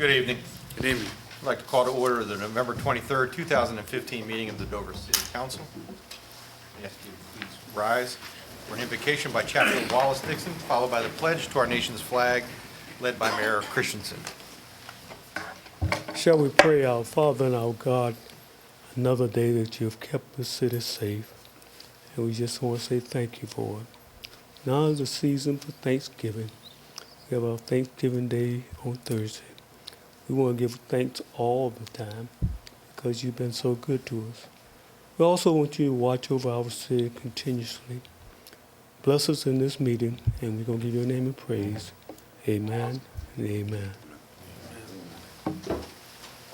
Good evening. Good evening. I'd like to call to order the November 23rd, 2015 meeting of the Dover City Council. I ask you to please rise for an invocation by Chaplain Wallace Dixon, followed by the pledge to our nation's flag, led by Mayor Christensen. Shall we pray, our Father and our God, another day that you have kept the city safe. And we just want to say thank you for it. Now is the season for Thanksgiving. We have our Thanksgiving Day on Thursday. We want to give thanks all the time because you've been so good to us. We also want you to watch over our city continuously. Bless us in this meeting, and we're going to give your name and praise. Amen and amen.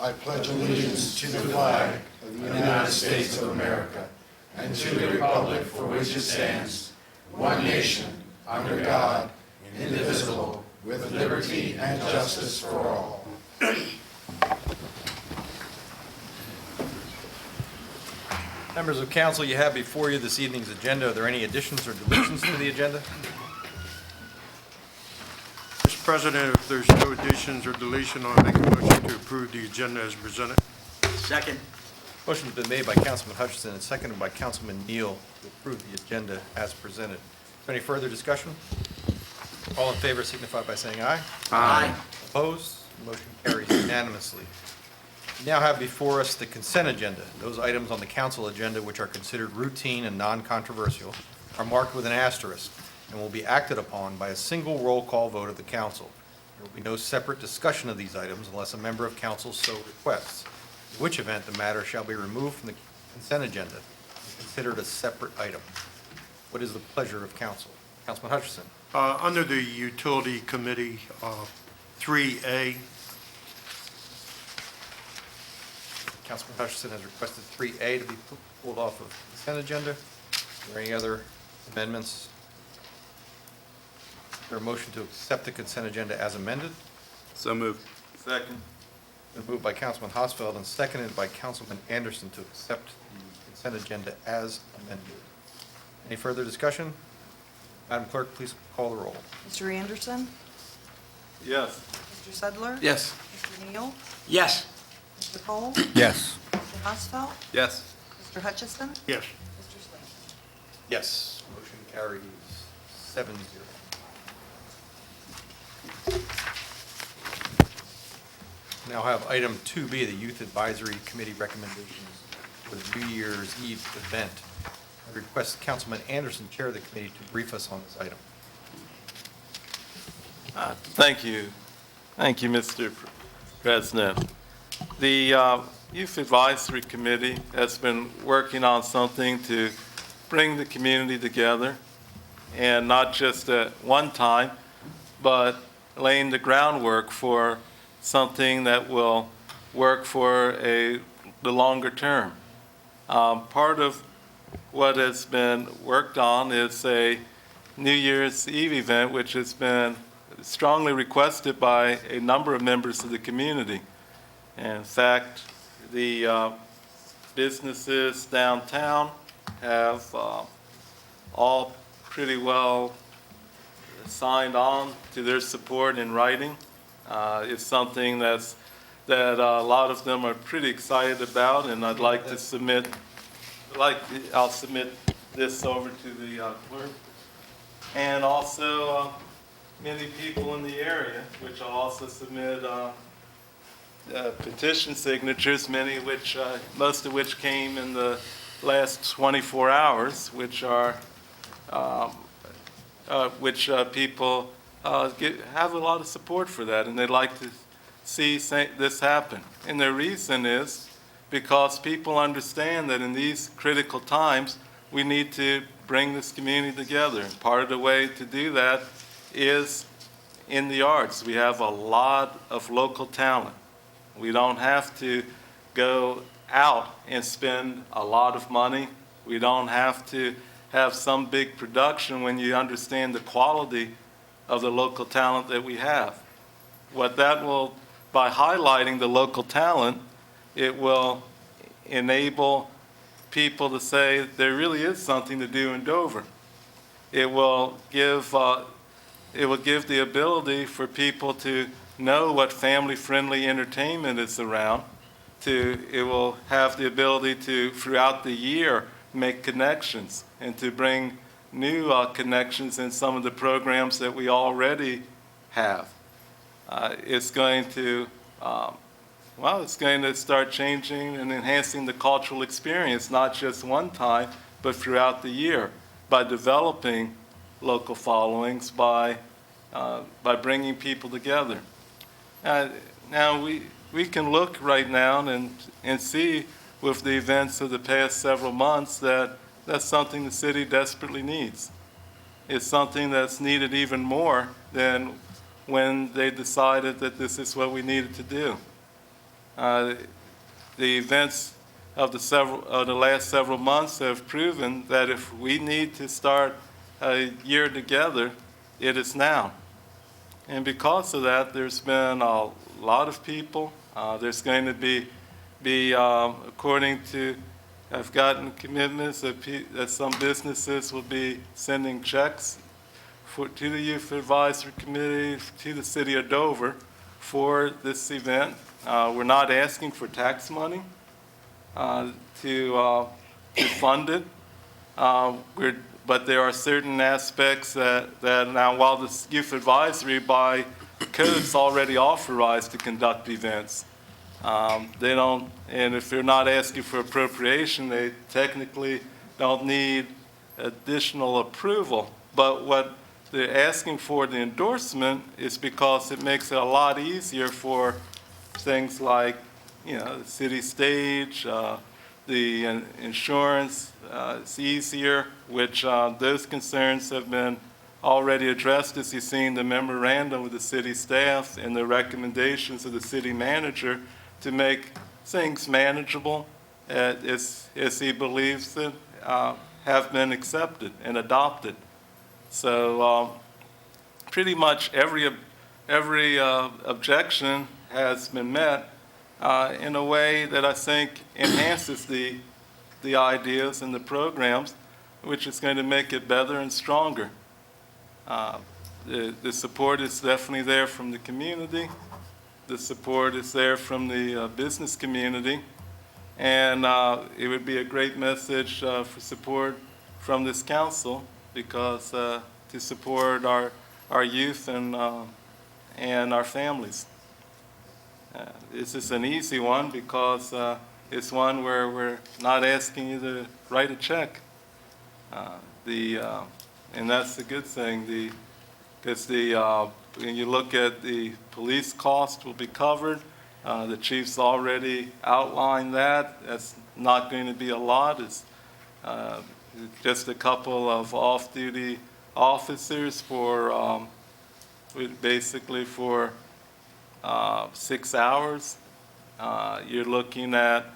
I pledge allegiance to the flag of the United States of America and to the republic for which it stands, one nation, under God, indivisible, with liberty and justice for all. Members of council, you have before you this evening's agenda. Are there any additions or deletions to the agenda? Mr. President, if there's no additions or deletion, I'll make a motion to approve the agenda as presented. Second. Motion's been made by Councilman Hutchinson and seconded by Councilman Neal to approve the agenda as presented. Is there any further discussion? All in favor signify by saying aye. Aye. Opposed? Motion carries unanimously. We now have before us the consent agenda. Those items on the council agenda which are considered routine and non-controversial are marked with an asterisk and will be acted upon by a single roll call vote of the council. There will be no separate discussion of these items unless a member of council so requests, in which event the matter shall be removed from the consent agenda and considered a separate item. What is the pleasure of council? Councilman Hutchinson. Under the Utility Committee, 3A, Councilman Hutchinson has requested 3A to be pulled off of the consent agenda. Are there any other amendments? Is there a motion to accept the consent agenda as amended? So moved. Second. Been moved by Councilman Hosfeld and seconded by Councilman Anderson to accept the consent agenda as amended. Any further discussion? Madam Clerk, please call the roll. Mr. Anderson? Yes. Mr. Sedler? Yes. Mr. Neal? Yes. Mr. Cole? Yes. Mr. Hosfeld? Yes. Mr. Hutchison? Yes. Mr. Sling? Yes. Motion carries 7-0. Now have item 2B, the Youth Advisory Committee recommendations for the New Year's Eve event. I request Councilman Anderson, chair of the committee, to brief us on this item. Thank you. Thank you, Mr. President. The Youth Advisory Committee has been working on something to bring the community together, and not just at one time, but laying the groundwork for something that will work for the longer term. Part of what has been worked on is a New Year's Eve event, which has been strongly requested by a number of members of the community. And in fact, the businesses downtown have all pretty well signed on to their support in writing. It's something that a lot of them are pretty excited about, and I'd like to submit. I'll submit this over to the clerk, and also many people in the area, which I'll also submit petition signatures, most of which came in the last 24 hours, which are people have a lot of support for that, and they'd like to see this happen. And the reason is because people understand that in these critical times, we need to bring this community together. And part of the way to do that is in the arts. We have a lot of local talent. We don't have to go out and spend a lot of money. We don't have to have some big production when you understand the quality of the local talent that we have. What that will, by highlighting the local talent, it will enable people to say there really is something to do in Dover. It will give the ability for people to know what family-friendly entertainment is around. It will have the ability to, throughout the year, make connections and to bring new connections in some of the programs that we already have. It's going to, it's going to start changing and enhancing the cultural experience, not just one time, but throughout the year, by developing local followings, by bringing people together. Now, we can look right now and see with the events of the past several months that that's something the city desperately needs. It's something that's needed even more than when they decided that this is what we needed to do. The events of the last several months have proven that if we need to start a year together, it is now. And because of that, there's been a lot of people. There's going to be according to, I've gotten commitments that some businesses will be sending checks to the Youth Advisory Committee, to the City of Dover for this event. We're not asking for tax money to fund it. But there are certain aspects that now, while the Youth Advisory by code is already authorized to conduct events, they don't, and if they're not asking for appropriation, they technically don't need additional approval. But what they're asking for the endorsement is because it makes it a lot easier for things like, the city stage, the insurance. It's easier, which those concerns have been already addressed, as you've seen the memorandum of the city staff and the recommendations of the city manager to make things manageable as he believes that have been accepted and adopted. So pretty much every objection has been met in a way that I think enhances the ideas and the programs, which is going to make it better and stronger. The support is definitely there from the community. The support is there from the business community. And it would be a great message for support from this council, because to support our youth and our families. This is an easy one because it's one where we're not asking you to write a check. And that's the good thing. Because when you look at the police cost will be covered. The chief's already outlined that. That's not going to be a lot. It's just a couple of off-duty officers for basically for 6 hours. You're looking at,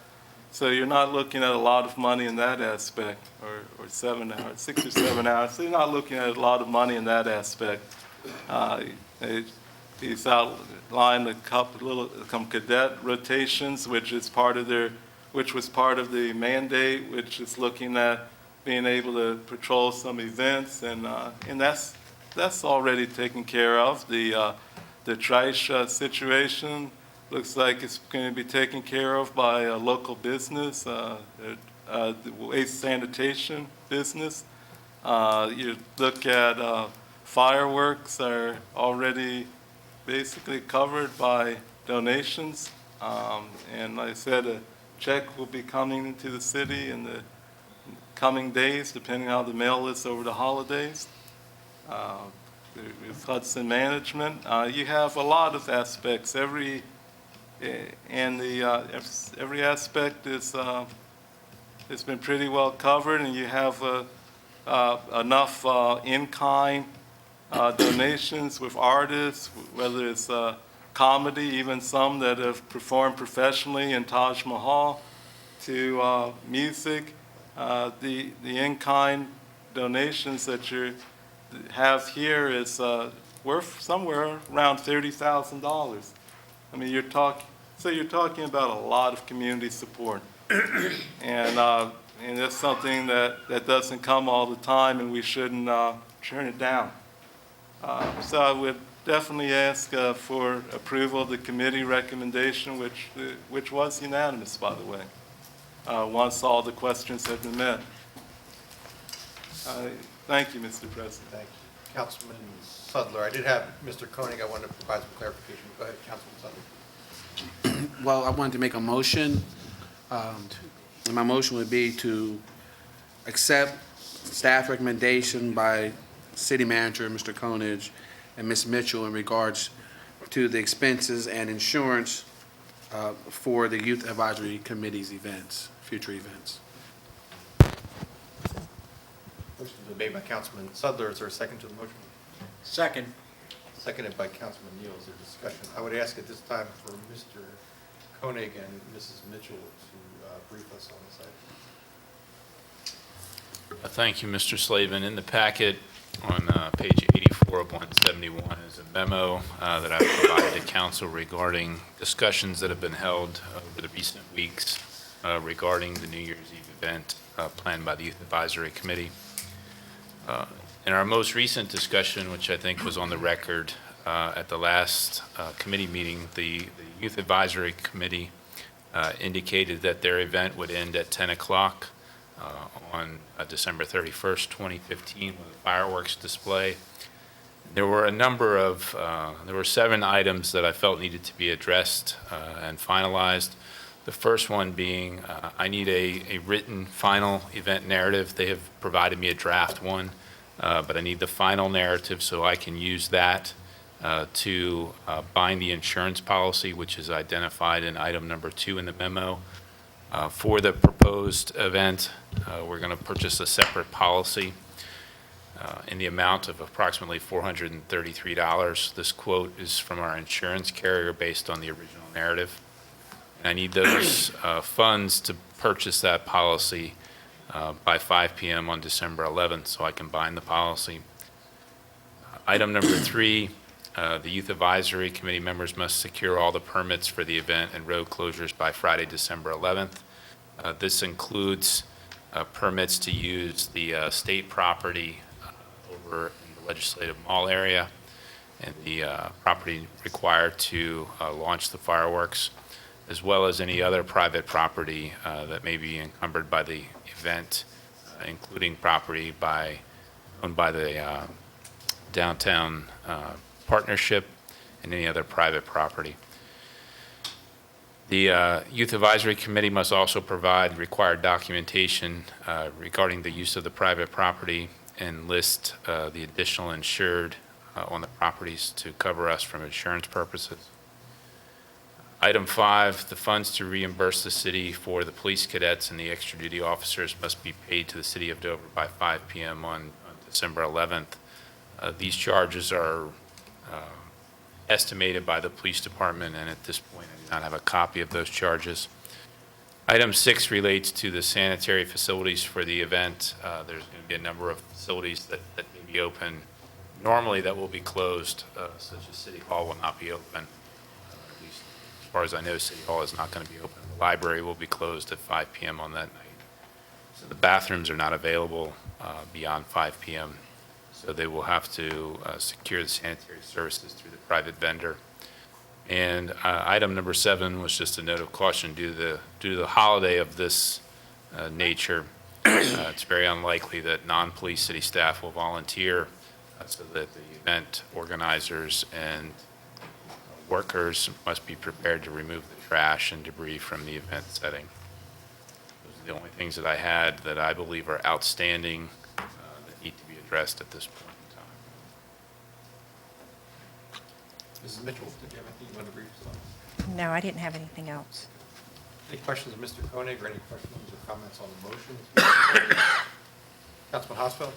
so you're not looking at a lot of money in that aspect, or 7 hours, 6 or 7 hours. So you're not looking at a lot of money in that aspect. He's outlined a couple cadet rotations, which was part of the mandate, which is looking at being able to patrol some events, and that's already taken care of. The trash situation looks like it's going to be taken care of by a local business, the waste sanitation business. You look at fireworks are already basically covered by donations. And like I said, a check will be coming into the city in the coming days, depending on how the mail is over the holidays. With Hudson Management, you have a lot of aspects. Every aspect is it's been pretty well covered, and you have enough in-kind donations with artists, whether it's comedy, even some that have performed professionally in Taj Mahal, to music. The in-kind donations that you have here is worth somewhere around $30,000. I mean, you're talking about a lot of community support, and that's something that doesn't come all the time, and we shouldn't turn it down. So definitely ask for approval of the committee recommendation, which was unanimous, by the way, once all the questions have been met. Thank you, Mr. President. Thank you. Councilman Sudler, I did have Mr. Koenig, I wanted to provide some clarification. Go ahead, Councilman Sudler. Well, I wanted to make a motion, and my motion would be to accept staff recommendation by City Manager, Mr. Koenig, and Ms. Mitchell in regards to the expenses and insurance for the Youth Advisory Committee's events, future events. Motion is made by Councilman Sudler. Is there a second to the motion? Second. Seconded by Councilman Neal. Is there discussion? I would ask at this time for Mr. Koenig and Mrs. Mitchell to brief us on this item. Thank you, Mr. Slavin. In the packet on page 84 of 171 is a memo that I've provided to council regarding discussions that have been held over the recent weeks regarding the New Year's Eve event planned by the Youth Advisory Committee. In our most recent discussion, which I think was on the record at the last committee meeting, the Youth Advisory Committee indicated that their event would end at 10 o'clock on December 31st, 2015, with a fireworks display. There were there were 7 items that I felt needed to be addressed and finalized. The first one being I need a written final event narrative. They have provided me a draft one, but I need the final narrative so I can use that to bind the insurance policy, which is identified in item number 2 in the memo. For the proposed event, we're going to purchase a separate policy in the amount of approximately $433. This quote is from our insurance carrier based on the original narrative. And I need those funds to purchase that policy by 5 p.m. on December 11th so I can bind the policy. Item number 3, the Youth Advisory Committee members must secure all the permits for the event and road closures by Friday, December 11th. This includes permits to use the state property over in the Legislative Mall area and the property required to launch the fireworks, as well as any other private property that may be encumbered by the event, including property owned by the downtown partnership and any other private property. The Youth Advisory Committee must also provide required documentation regarding the use of the private property and list the additional insured on the properties to cover us from insurance purposes. Item 5, the funds to reimburse the city for the police cadets and the extra duty officers must be paid to the city of Dover by 5 p.m. on December 11th. These charges are estimated by the police department, and at this point I do not have a copy of those charges. Item 6 relates to the sanitary facilities for the event. There's going to be a number of facilities that may be open normally that will be closed, such as City Hall will not be open. At least as far as I know, City Hall is not going to be open. The library will be closed at 5 p.m. on that night. So the bathrooms are not available beyond 5 p.m. So they will have to secure the sanitary services through the private vendor. And item number 7 was just a note of caution due to the holiday of this nature. It's very unlikely that non-police city staff will volunteer so that the event organizers and workers must be prepared to remove the trash and debris from the event setting. Those are the only things that I had that I believe are outstanding that need to be addressed at this point in time. Mrs. Mitchell, did you have anything you want to brief us on? No, I didn't have anything else. Any questions of Mr. Koenig or any questions or comments on the motion? Councilman Hosfeld?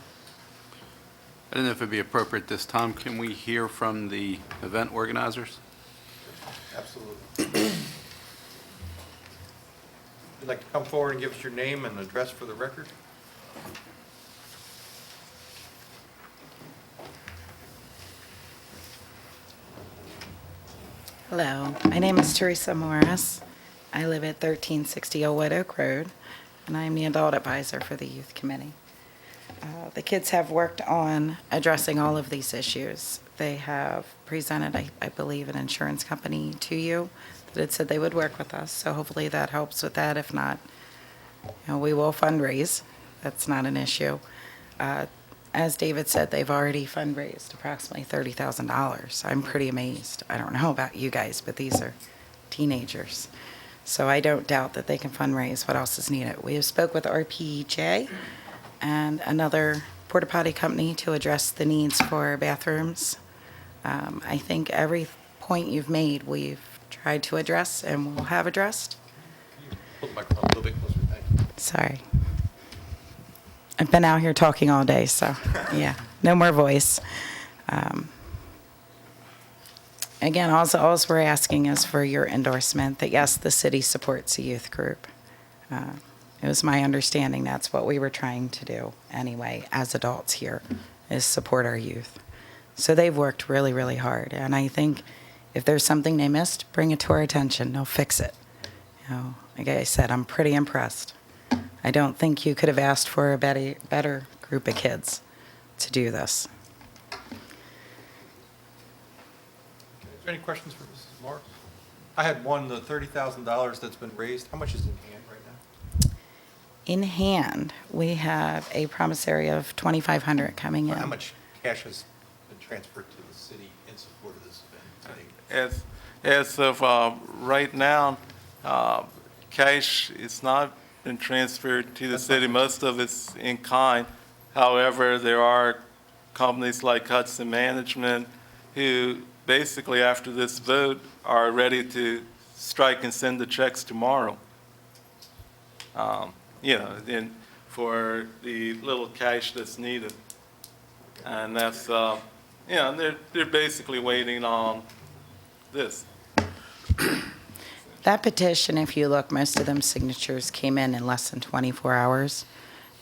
I don't know if it'd be appropriate this time. Can we hear from the event organizers? Absolutely. Would you like to come forward and give us your name and address for the record? Hello, my name is Teresa Morris. I live at 1360 Old White Oak Road, and I'm the adult advisor for the Youth Committee. The kids have worked on addressing all of these issues. They have presented, I believe, an insurance company to you that had said they would work with us, so hopefully that helps with that. If not, we will fundraise. That's not an issue. As David said, they've already fundraised approximately $30,000. I'm pretty amazed. I don't know about you guys, but these are teenagers. So I don't doubt that they can fundraise. What else is needed? We have spoke with RPJ and another porta potty company to address the needs for bathrooms. I think every point you've made, we've tried to address and will have addressed. Pull the microphone a little bit closer, thank you. Sorry. I've been out here talking all day, so, yeah, no more voice. Again, all we're asking is for your endorsement that, yes, the city supports a youth group. It was my understanding that's what we were trying to do anyway, as adults here, is support our youth. So they've worked really, really hard, and I think if there's something they missed, bring it to our attention. They'll fix it. Like I said, I'm pretty impressed. I don't think you could have asked for a better group of kids to do this. Is there any questions for Mrs. Morris? I had one, the $30,000 that's been raised, how much is in hand right now? In hand, we have a promissory of $2,500 coming in. How much cash has been transferred to the city in support of this event? As of right now, cash is not been transferred to the city. Most of it's in kind. However, there are companies like Hudson Management who basically after this vote are ready to strike and send the checks tomorrow. For the little cash that's needed. And that's, they're basically waiting on this. That petition, if you look, most of them signatures came in less than 24 hours.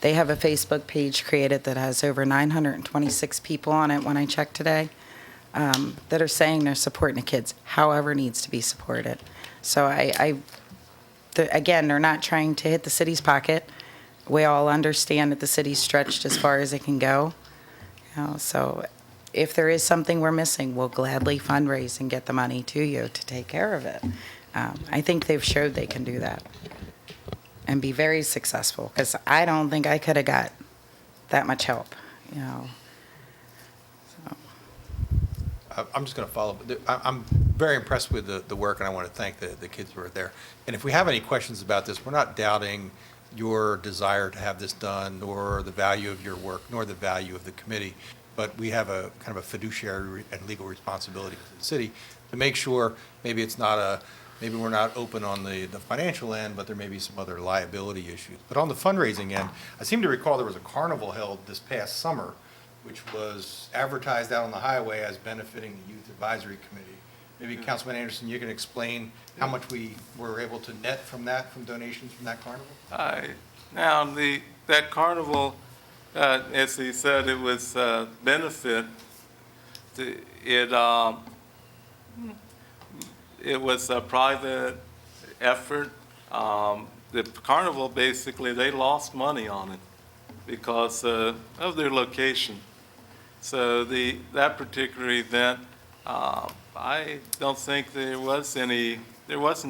They have a Facebook page created that has over 926 people on it when I checked today, that are saying they're supporting the kids, however needs to be supported. So again, they're not trying to hit the city's pocket. We all understand that the city's stretched as far as it can go. So if there is something we're missing, we'll gladly fundraise and get the money to you to take care of it. I think they've showed they can do that and be very successful, because I don't think I could have got that much help, So. I'm just going to follow. I'm very impressed with the work, and I want to thank the kids who are there. And if we have any questions about this, we're not doubting your desire to have this done, nor the value of your work, nor the value of the committee. But we have a kind of a fiduciary and legal responsibility to the city to make sure maybe it's not maybe we're not open on the financial end, but there may be some other liability issues. But on the fundraising end, I seem to recall there was a carnival held this past summer, which was advertised out on the highway as benefiting the Youth Advisory Committee. Maybe Councilman Anderson, you can explain how much we were able to net from donations from that carnival? Now, that carnival, as he said, it was benefit. It was a private effort. The carnival, basically, they lost money on it because of their location. So that particular event, I don't think there wasn't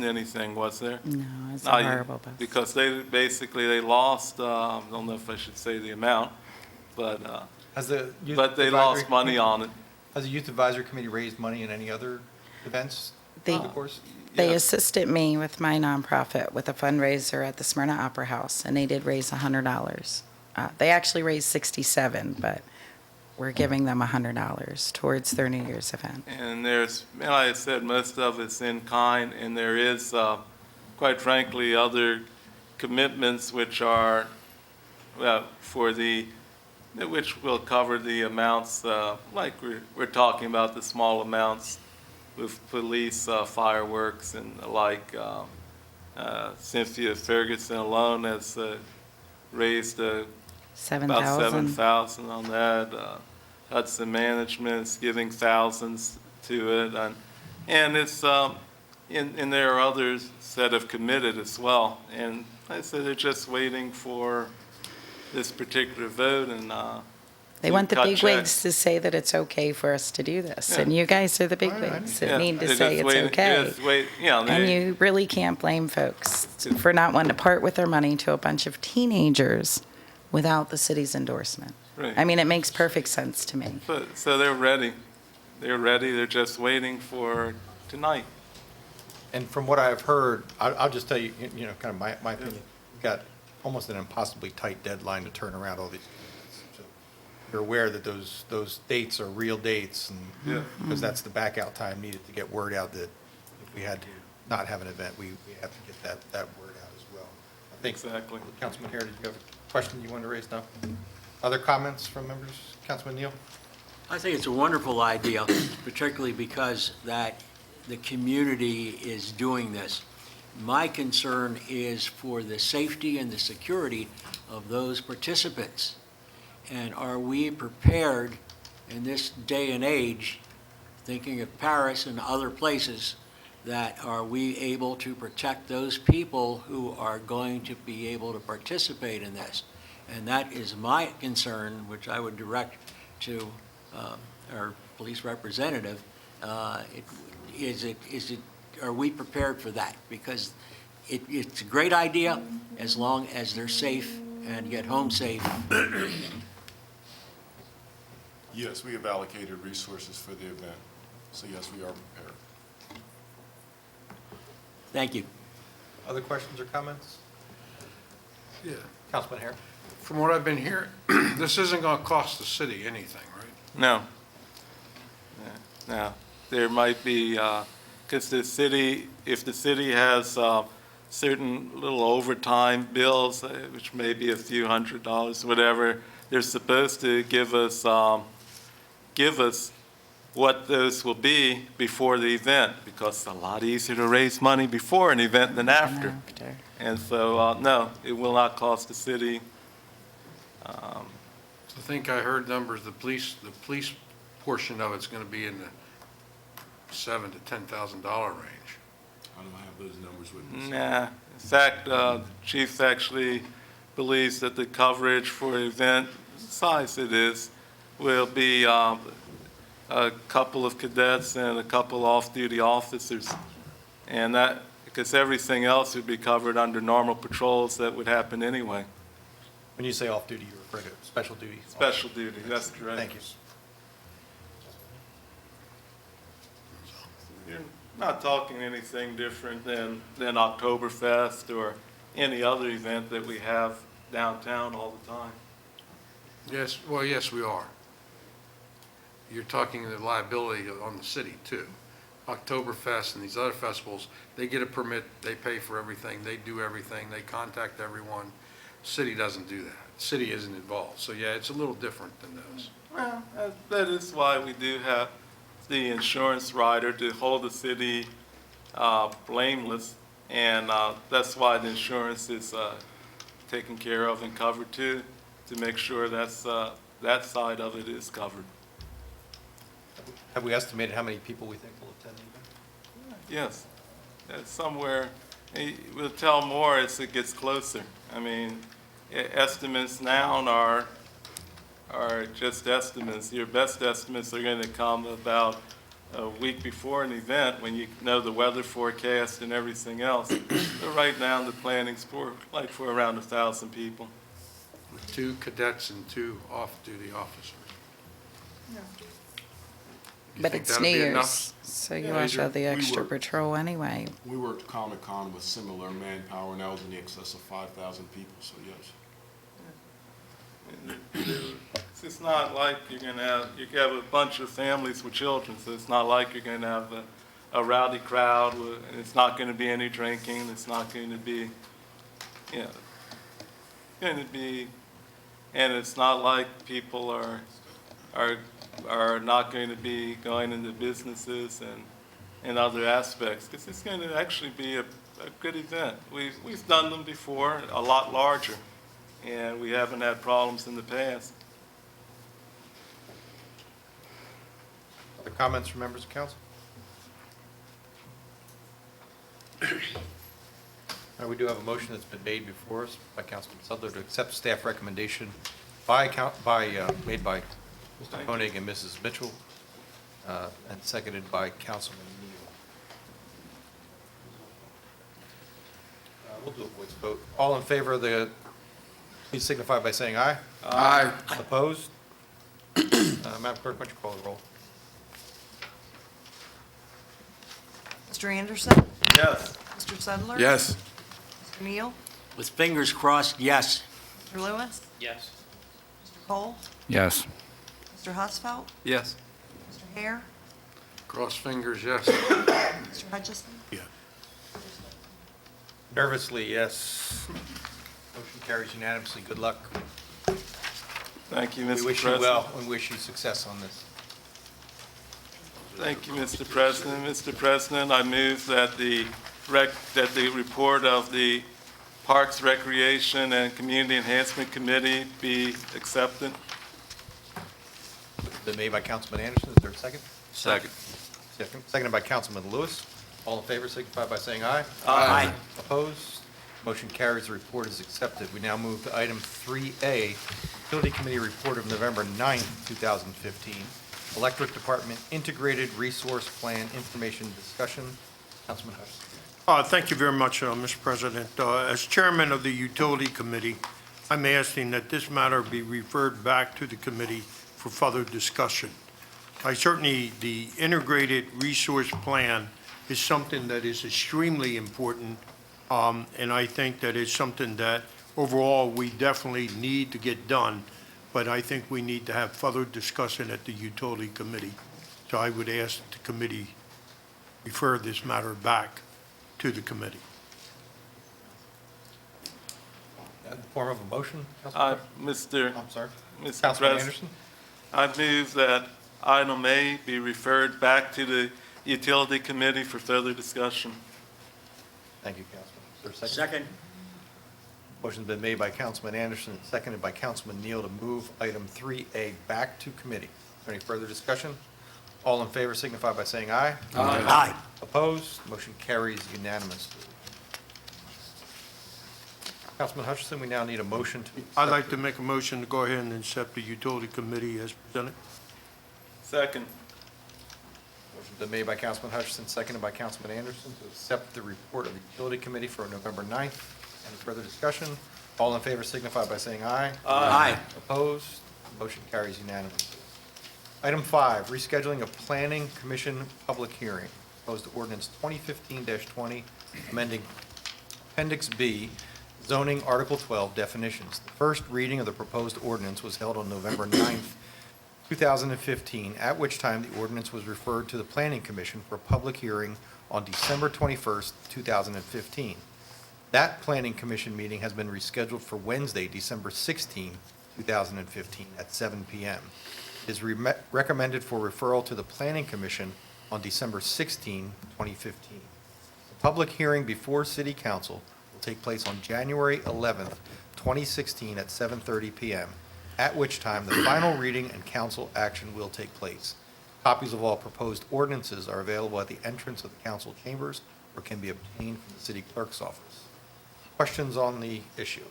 anything, was there? No, it's a horrible bus. Because they lost, I don't know if I should say the amount, but they lost money on it. Has the Youth Advisory Committee raised money in any other events? They assisted me with my nonprofit with a fundraiser at the Smyrna Opera House, and they did raise $100. They actually raised $67, but we're giving them $100 towards their New Year's event. And like I said, most of it's in kind, and there is, quite frankly, other commitments which are which will cover the amounts, like we're talking about the small amounts with police fireworks and the like. Cynthia Ferguson alone has raised about $7,000 on that. Hudson Management is giving thousands to it, and it's and there are others that have committed as well. And I said they're just waiting for this particular vote, and They want the cut big checks. wigs to say that it's okay for us to do this, and you guys are the big wigs that Yeah, need to they're say just it's waiting- okay. just wait- yeah, And they- you really can't blame folks for not wanting to part with their money to a bunch of teenagers without the city's endorsement. Right. I mean, it makes perfect sense to me. So they're ready. They're ready. They're just waiting for tonight. And from what I've heard, I'll just tell you, you know, kind of my opinion, we've got almost an impossibly tight deadline to turn around all these. So you're aware that those dates are real dates, and Yeah. because that's the back out time needed to get word out that if we had to not have an event, we have to get that word out as well. I think, Exactly. Councilman Hare, did you have a question you wanted to raise? No? Other comments from members? Councilman Neal? I think it's a wonderful idea, particularly because that the community is doing this. My concern is for the safety and the security of those participants. And are we prepared in this day and age, thinking of Paris and other places, that are we able to protect those people who are going to be able to participate in this? And that is my concern, which I would direct to our police representative. Are we prepared for that? Because it's a great idea as long as they're safe and get home safe. Yes, we have allocated resources for the event, so yes, we are prepared. Thank you. Other questions or comments? Yeah. Councilman Hare? From what I've been hearing, this isn't going to cost the city anything, right? No. No. There might be, because the city, if the city has certain little overtime bills, which may be a few $100s, whatever, they're supposed to give us what those will be before the event, because it's a lot easier to raise money before an event than after. And so, no, it will not cost the city. I think I heard numbers, the police portion of it's going to be in the $7,000 to $10,000 range. I don't have those numbers with me. Nah. In fact, the chief actually believes that the coverage for event size it is will be a couple of cadets and a couple off-duty officers. And that, because everything else would be covered under normal patrols that would happen anyway. When you say off-duty, you refer to special duty? Special duty, that's correct. Thank you. You're not talking anything different than Oktoberfest or any other event that we have downtown all the time. Yes, well, yes, we are. You're talking the liability on the city, too. Oktoberfest and these other festivals, they get a permit, they pay for everything, they do everything, they contact everyone. City doesn't do that. City isn't involved. So, yeah, it's a little different than those. Well, that is why we do have the insurance rider to hold the city blameless, and that's why the insurance is taken care of and covered too, to make sure that side of it is covered. Have we estimated how many people we think will attend the event? Yes, it's somewhere. We'll tell more as it gets closer. I mean, estimates now are just estimates. Your best estimates are going to come about a week before an event when you know the weather forecast and everything else. But right now, the planning's for around 1,000 people. With 2 cadets and 2 off-duty officers. You But think it's that'll New be Year's, enough? so you Yeah, want to show the we extra were- patrol anyway. We worked Comic-Con with similar manpower, and that was in the excess of 5,000 people, so yes. It's not like you have a bunch of families with children, so it's not like you're going to have a rowdy crowd. It's not going to be any drinking. It's not going to be, and it's not like people are not going to be going into businesses and other aspects, because it's going to actually be a good event. We've done them before, a lot larger, and we haven't had problems in the past. Other comments from members of council? We do have a motion that's been made before us by Councilman Sudler to accept staff recommendation made by Mr. Koenig and Mrs. Mitchell, and seconded by Councilman Neal. We'll do a voice vote. All in favor of the, please signify by saying aye. Aye. Opposed? Madam Clerk, why don't you call the roll? Mr. Anderson? Yes. Mr. Sudler? Yes. Mr. Neal? With fingers crossed, yes. Mr. Lewis? Yes. Mr. Cole? Yes. Mr. Husfeld? Yes. Mr. Hare? Cross fingers, yes. Mr. Hutchison? Nervously, yes. Motion carries unanimously. Good luck. Thank you, Mr. We President. wish you well and wish you success on this. Thank you, Mr. President. Mr. President, I move that the report of the Parks, Recreation, and Community Enhancement Committee be accepted. Been made by Councilman Anderson. Is there a second? Second. Seconded by Councilman Lewis. All in favor signify by saying aye. Aye. Opposed? Motion carries. The report is accepted. We now move to item 3A, Utility Committee Report of November 9th, 2015. Electric Department Integrated Resource Plan Information Discussion. Councilman Hutchison. Thank you very much, Mr. President. As chairman of the Utility Committee, I'm asking that this matter be referred back to the committee for further discussion. The integrated resource plan is something that is extremely important, and I think that it's something that overall we definitely need to get done, but I think we need to have further discussion at the Utility Committee. So I would ask the committee refer this matter back to the committee. In the form of a motion, Councilman? I'm sorry. Mr. Councilman President, Anderson? I move that item A be referred back to the Utility Committee for further discussion. Thank you, Councilman. Is there a second? Second. Motion's been made by Councilman Anderson and seconded by Councilman Neal to move item 3A back to committee. Is there any further discussion? All in favor signify by saying aye. Aye. Opposed? Motion carries unanimously. Councilman Hutchison, we now need a motion to. I'd like to make a motion to go ahead and accept the Utility Committee as presented. Second. Motion's been made by Councilman Hutchison, seconded by Councilman Anderson to accept the report of the Utility Committee for November 9th. Any further discussion? All in favor signify by saying aye. Aye. Opposed? Motion carries unanimously. Item 5, rescheduling of Planning Commission public hearing. Proposed ordinance 2015-20, amending Appendix B, zoning Article 12 definitions. The first reading of the proposed ordinance was held on November 9th, 2015, at which time the ordinance was referred to the Planning Commission for a public hearing on December 21st, 2015. That Planning Commission meeting has been rescheduled for Wednesday, December 16, 2015, at 7 p.m. It is recommended for referral to the Planning Commission on December 16, 2015. The public hearing before City Council will take place on January 11th, 2016, at 7:30 p.m., at which time the final reading and council action will take place. Copies of all proposed ordinances are available at the entrance of the council chambers or can be obtained from the city clerk's office. Questions on the issue?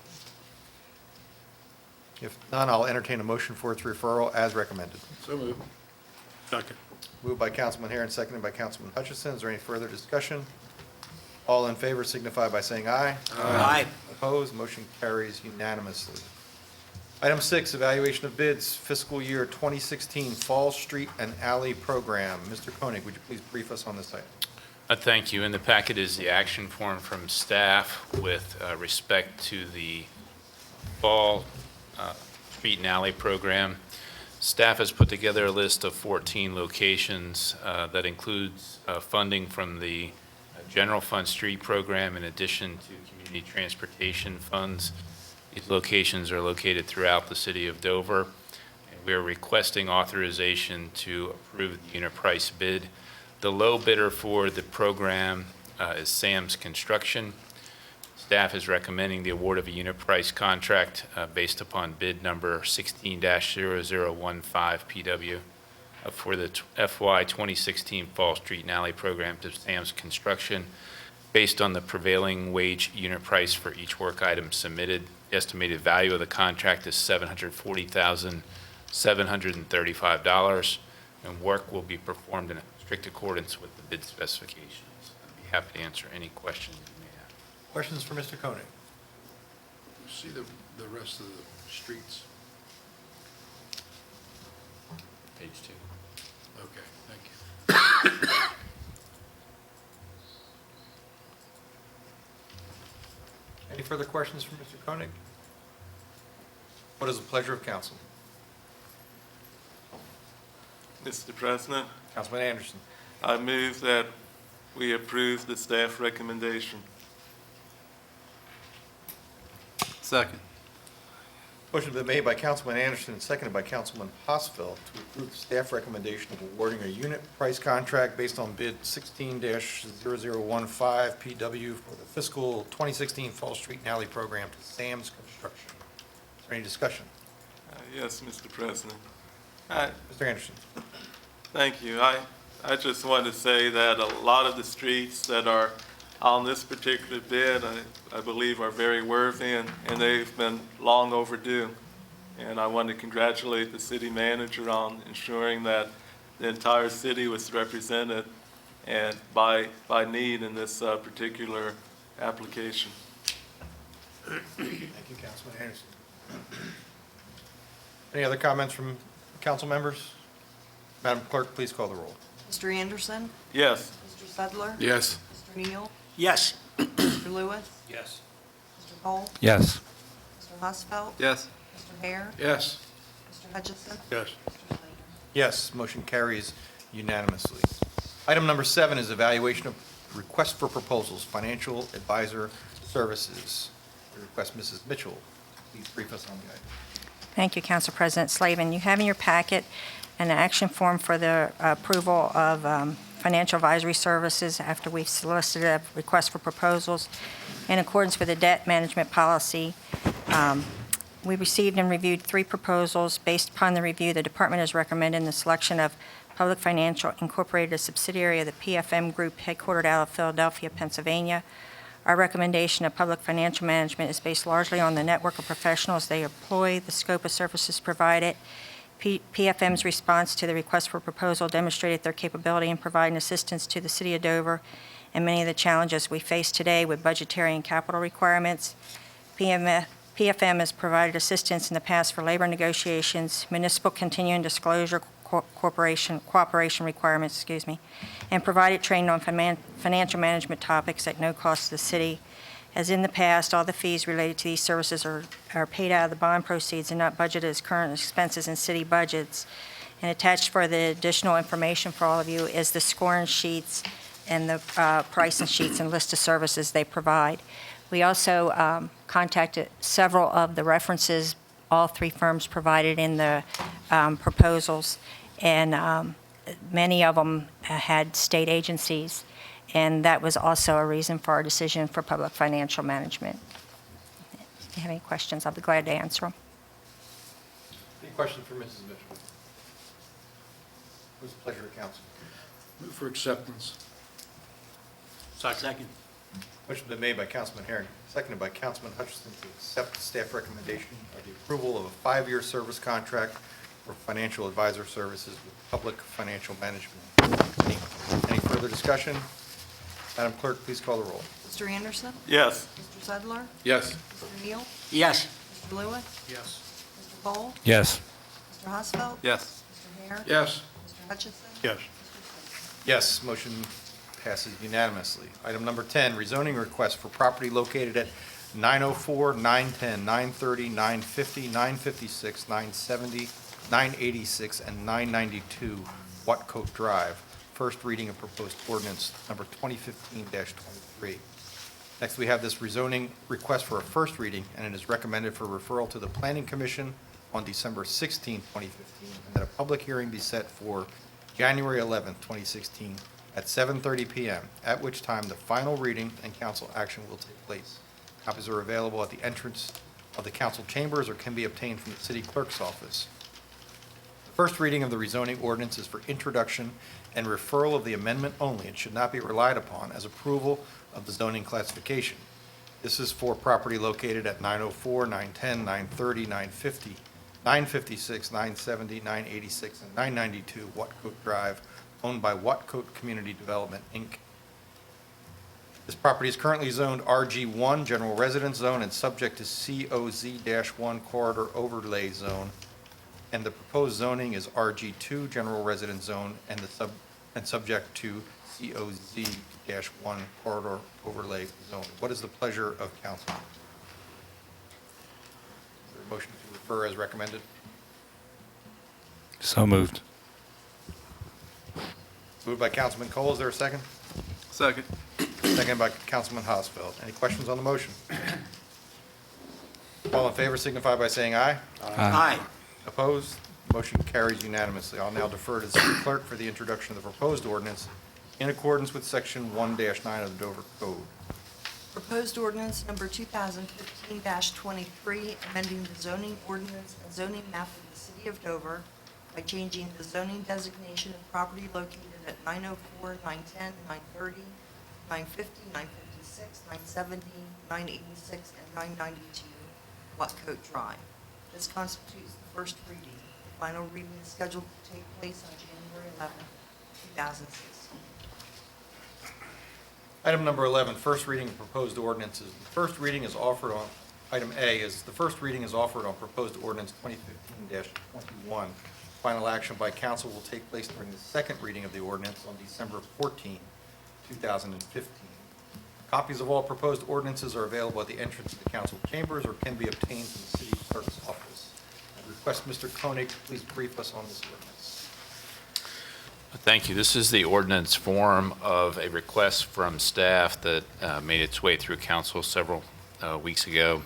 If none, I'll entertain a motion for its referral as recommended. So moved. Second. Moved by Councilman Hare and seconded by Councilman Hutchison. Is there any further discussion? All in favor signify by saying aye. Aye. Opposed, motion carries unanimously. Item 6, evaluation of bids, fiscal year 2016 Fall Street and Alley Program. Mr. Koenig, would you please brief us on this item? Thank you. In the packet is the action form from staff with respect to the Fall Street and Alley Program. Staff has put together a list of 14 locations that includes funding from the General Fund Street Program in addition to community transportation funds. These locations are located throughout the city of Dover, and we are requesting authorization to approve the unit price bid. The low bidder for the program is Sam's Construction. Staff is recommending the award of a unit price contract based upon bid number 16-0015 PW for the FY 2016 Fall Street and Alley Program to Sam's Construction. based on the prevailing wage unit price for each work item submitted. The estimated value of the contract is $740,735, and work will be performed in strict accordance with the bid specifications. I'd be happy to answer any questions you may have. Questions for Mr. Koenig? See the rest of the streets? Page 2. Okay, thank you. Any further questions for Mr. Koenig? What is the pleasure of council? Mr. President, Councilman Anderson. I move that we approve the staff recommendation. Second. Motion has been made by Councilman Anderson and seconded by Councilman Hosfeld to approve the staff recommendation of awarding a unit price contract based on bid 16-0015 PW for the fiscal 2016 Fall Street and Alley Program to Sam's Construction. Is there any discussion? Yes, Mr. President. Mr. Anderson. Thank you. I just wanted to say that a lot of the streets that are on this particular bid, I believe are very worthy, and they've been long overdue. And I want to congratulate the city manager on ensuring that the entire city was represented and by need in this particular application. Thank you, Councilman Anderson. Any other comments from council members? Madam Clerk, please call the roll. Mr. Anderson? Yes. Mr. Sedler? Yes. Mr. Neal? Yes. Mr. Lewis? Yes. Mr. Cole? Yes. Mr. Hosfeld? Yes. Mr. Hare? Yes. Mr. Hutchison? Yes. Mr. Slater? Yes, motion carries unanimously. Item number 7 is evaluation of request for proposals, financial advisor services. We request Mrs. Mitchell, please brief us on the item. Thank you, Council President Slavin. You have in your packet an action form for the approval of financial advisory services after we've solicited a request for proposals. In accordance with the debt management policy, we received and reviewed 3 proposals. Based upon the review, the department is recommending the selection of Public Financial Incorporated, a subsidiary of the PFM Group headquartered out of Philadelphia, Pennsylvania. Our recommendation of Public Financial Management is based largely on the network of professionals they employ, the scope of services provided. PFM's response to the request for proposal demonstrated their capability in providing assistance to the City of Dover and many of the challenges we face today with budgetary and capital requirements. PFM has provided assistance in the past for labor negotiations, municipal continuing disclosure cooperation requirements, and provided training on financial management topics at no cost to the city. As in the past, all the fees related to these services are paid out of the bond proceeds and not budgeted as current expenses in city budgets. And attached for the additional information for all of you is the scoring sheets and the pricing sheets and list of services they provide. We also contacted several of the references all 3 firms provided in the proposals, and many of them had state agencies. And that was also a reason for our decision for Public Financial Management. If you have any questions, I'll be glad to answer them. Any questions for Mrs. Mitchell? What's the pleasure of council? Move for acceptance. Second. Motion been made by Councilman Herring, seconded by Councilman Hutchison to accept the staff recommendation of the approval of a 5-year service contract for financial advisor services with Public Financial Management. Any further discussion? Madam Clerk, please call the roll. Mr. Anderson? Yes. Mr. Sedler? Yes. Mr. Neal? Yes. Mr. Lewis? Yes. Mr. Cole? Yes. Mr. Hosfeld? Yes. Mr. Hare? Yes. Mr. Hutchison? Yes. Yes, motion passes unanimously. Item number 10, rezoning request for property located at 904, 910, 930, 950, 956, 970, 986, and 992 Watcote Drive. First reading of proposed ordinance number 2015-23. Next, we have this rezoning request for a first reading, and it is recommended for referral to the Planning Commission on December 16, 2015, and that a public hearing be set for January 11, 2016, at 7:30 p.m., at which time the final reading and council action will take place. Copies are available at the entrance of the council chambers or can be obtained from the city clerk's office. The first reading of the rezoning ordinance is for introduction and referral of the amendment only and should not be relied upon as approval of the zoning classification. This is for property located at 904, 910, 930, 950, 956, 970, 986, and 992 Watcote Drive, owned by Watcote Community Development, Inc. This property is currently zoned RG1, General Residence Zone, and subject to COZ-1 Corridor Overlay Zone, and the proposed zoning is RG2, General Residence Zone, and subject to COZ-1 Corridor Overlay Zone. What is the pleasure of council? Is there a motion to refer as recommended? So moved. Moved by Councilman Cole. Is there a second? Second. Second by Councilman Hosfeld. Any questions on the motion? All in favor signify by saying aye. Aye. Opposed? Motion carries unanimously. I'll now defer to the city clerk for the introduction of the proposed ordinance in accordance with Section 1-9 of the Dover Code. Proposed ordinance number 2015-23, amending the zoning ordinance and zoning map of the city of Dover by changing the zoning designation of property located at 904, 910, 930, 950, 956, 970, 986, and 992 Watcote Drive. This constitutes the first reading. The final reading is scheduled to take place on January 11, 2016. Item number 11, first reading of proposed ordinances. The first reading is offered on, item A is the first reading is offered on proposed ordinance 2015-21. Final action by council will take place during the second reading of the ordinance on December 14, 2015. Copies of all proposed ordinances are available at the entrance to the council chambers or can be obtained from the city clerk's office. I request Mr. Koenig to please brief us on this ordinance. Thank you. This is the ordinance form of a request from staff that made its way through council several weeks ago.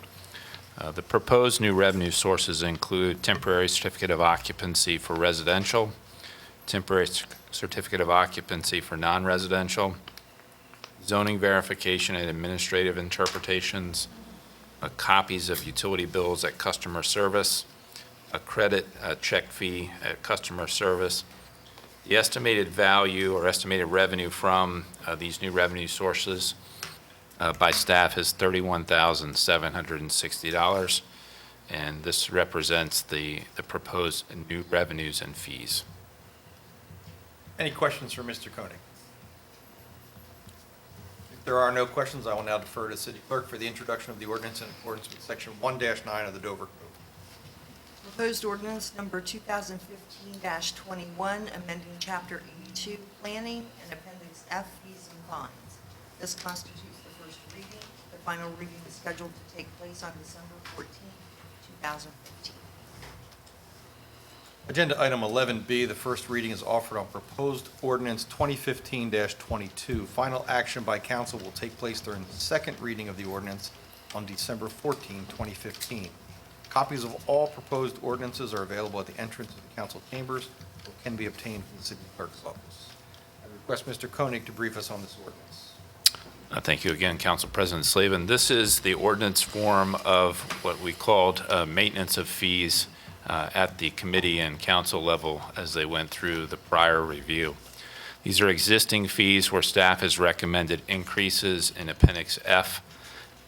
The proposed new revenue sources include temporary certificate of occupancy for residential, temporary certificate of occupancy for non-residential, zoning verification and administrative interpretations, copies of utility bills at customer service, a credit check fee at customer service. The estimated value or estimated revenue from these new revenue sources by staff is $31,760, and this represents the proposed new revenues and fees. Any questions for Mr. Koenig? If there are no questions, I will now defer to city clerk for the introduction of the ordinance in accordance with Section 1-9 of the Dover Code. Proposed ordinance number 2015-21, amending Chapter 82, Planning, and Appendix F, Fees and Fines. This constitutes the first reading. The final reading is scheduled to take place on December 14, 2015. Agenda item 11B, the first reading is offered on proposed ordinance 2015-22. Final action by council will take place during the second reading of the ordinance on December 14, 2015. Copies of all proposed ordinances are available at the entrance of the council chambers or can be obtained from the city clerk's office. I request Mr. Koenig to brief us on this ordinance. Thank you again, Council President Slavin. This is the ordinance form of what we called maintenance of fees at the committee and council level as they went through the prior review. These are existing fees where staff has recommended increases in Appendix F.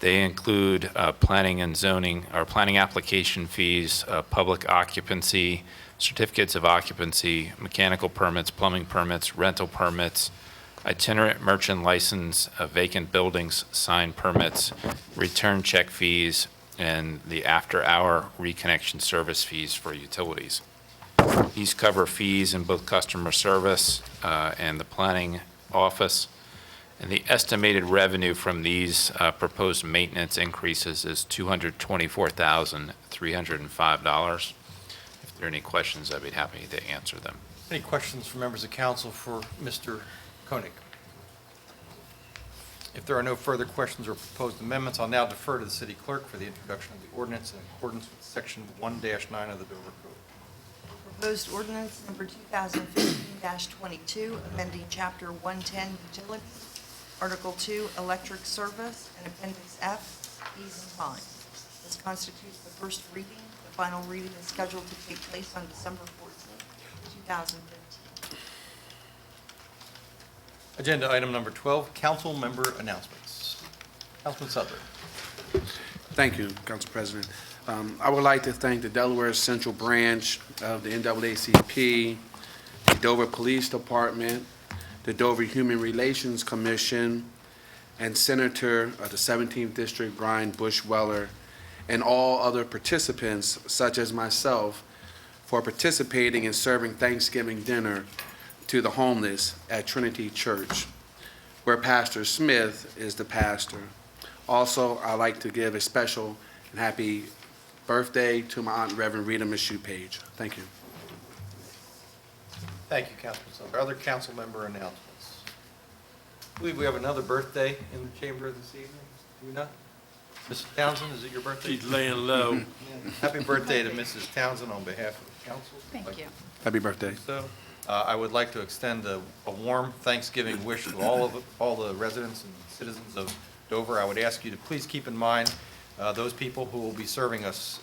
They include planning and zoning, or planning application fees, public occupancy, certificates of occupancy, mechanical permits, plumbing permits, rental permits, itinerant merchant license, vacant buildings, sign permits, return check fees, and the after-hour reconnection service fees for utilities. These cover fees in both customer service and the planning office. And the estimated revenue from these proposed maintenance increases is $224,305. If there are any questions, I'd be happy to answer them. Any questions from members of council for Mr. Koenig? If there are no further questions or proposed amendments, I'll now defer to the city clerk for the introduction of the ordinance in accordance with Section 1-9 of the Dover Code. Proposed ordinance number 2015-22, amending Chapter 110, Utilities, Article 2, Electric Service, and Appendix F, Fees and Fines. This constitutes the first reading. The final reading is scheduled to take place on December 14, 2015. Agenda item number 12, council member announcements. Councilman Sutler. Thank you, Council President. I would like to thank the Delaware Central Branch of the NAACP, the Dover Police Department, the Dover Human Relations Commission, and Senator of the 17th District, Brian Bushweller, and all other participants, such as myself, for participating in serving Thanksgiving dinner to the homeless at Trinity Church, where Pastor Smith is the pastor. Also, I'd like to give a special and happy birthday to my Aunt Reverend Rita Michoud Page. Thank you. Thank you, Councilman Sutler. Other council member announcements? I believe we have another birthday in the chamber this evening. Do we not? Mrs. Townsend, is it your birthday? She's laying low. Happy birthday to Mrs. Townsend on behalf of the council. Thank you. Happy birthday. So, I would like to extend a warm Thanksgiving wish to all the residents and citizens of Dover. I would ask you to please keep in mind those people who will be serving us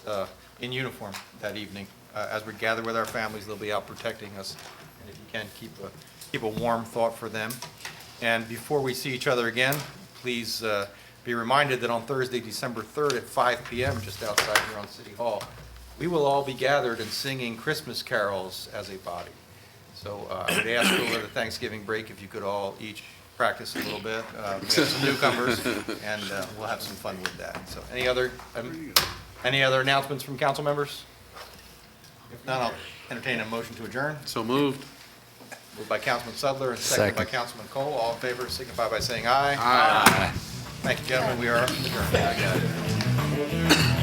in uniform that evening. As we gather with our families, they'll be out protecting us. And if you can, keep a warm thought for them. And before we see each other again, please be reminded that on Thursday, December 3rd at 5 p.m., just outside here on City Hall, we will all be gathered and singing Christmas carols as a body. So I would ask over the Thanksgiving break if you could all each practice a little bit. We have some newcomers, and we'll have some fun with that. So any other announcements from council members? If not, I'll entertain a motion to adjourn. So moved. Moved by Councilman Sutler and seconded by Councilman Cole. All in favor signify by saying aye. Aye. Thank you, gentlemen. We are adjourned.